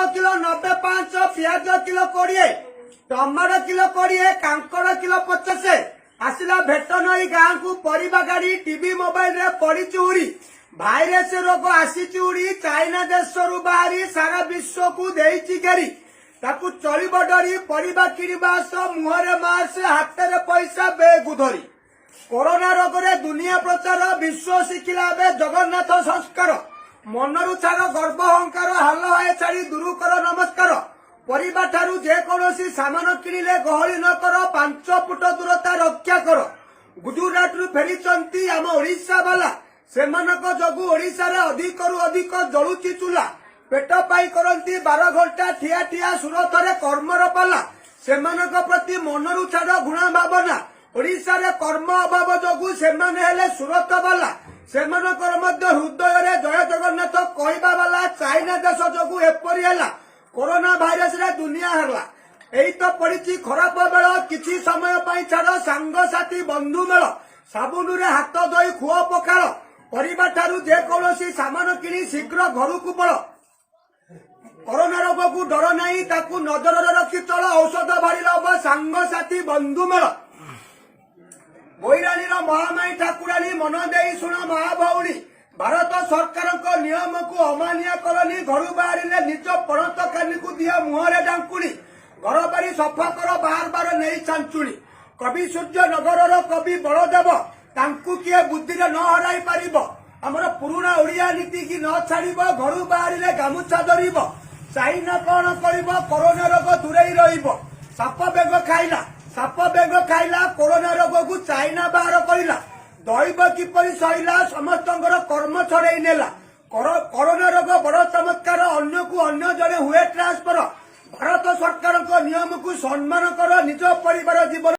Kilo 95, पियाज kilo 20, tomato kilo 20, कांकड़ kilo 50। आसला भेट नई गाँ को परिबा गाड़ी टीवी मोबाइल रे पड़ी उड़ी भाइरस रोग आसी उड़ी चाइना देश रु बाहरी सारा विश्व को देइछि घेरी ताकू चलिब डरी परिबा किणवा मुहरे मास्क हाथ में पैसा बेग धरी कोरोना रोग रे दुनिया प्रचार विश्व शिखिला बे जगन्नाथ संस्कार मनरु छाड़ गर्व अहंकार हाल हाय छाड़ी दूर कर नमस्कार परिबा ठारू जेकोसी सामान किणिले गहली न कर 5 फुट दूरता रक्षा कर गुजरात रु फेरी आम ओडिशा वाला सेमानक जोगु ओडिशा रे अधिक रु अधिक जलुची चूला पेट पाई करंती 12 घंटा ठिया ठिया सुरत रे कर्मर पाला सेमानक प्रति मनरु छाड़ गुणा भावना ओडिशा रे कर्म अभाव जोगु सेमाने हेले सुरत वाला सेमानकर मध्य हृदय रे जय जगन्नाथ कहबा वाला चाइना देश जोगु एपरि हैला कोरोना भाइरस रे दुनिया हरला एई तो पड़ी खराब बेल किछि समय पाई छाड़ सांग साथी बंधु मेल साबुन रे हाथ धोई खुआ पखाल परिबा ठारू जेकोसी सामान किणी शीघ्र घर को पड़ कोरोना रोग को डर नहीं ताकू नजर रखी चल औषध बारी लब सांग साथी बंधु मेल बैरानी महामाई ठाकुरानी मन दे शुण महाभौणी भारत सरकार नियम को अमानिया करनी घर बाहर निज पणत कानी को दिया मुहरे डांकुणी घर बारी सफा कर बार बार नहीं छांचुणी कवि सूर्य नगर कवि बलदेव तांकु किए बुद्धि न हराई पार आमर पुराणा ओडिया नीति की न छाड़ घर बाहर गामुछा धर चाइना कौन कर कोरोना रोग दूरे रप बेग खाइला कोरोना रोग को चाइना बाहर करला दैव किपरि सहिला समस्त कर्म छड़े नेला कोरोना रोग बड़ चमत्कार अन्य को अन्य जड़े हुए ट्रांसफर भारत सरकार नियम को सम्मान कर निज परिवार जीवन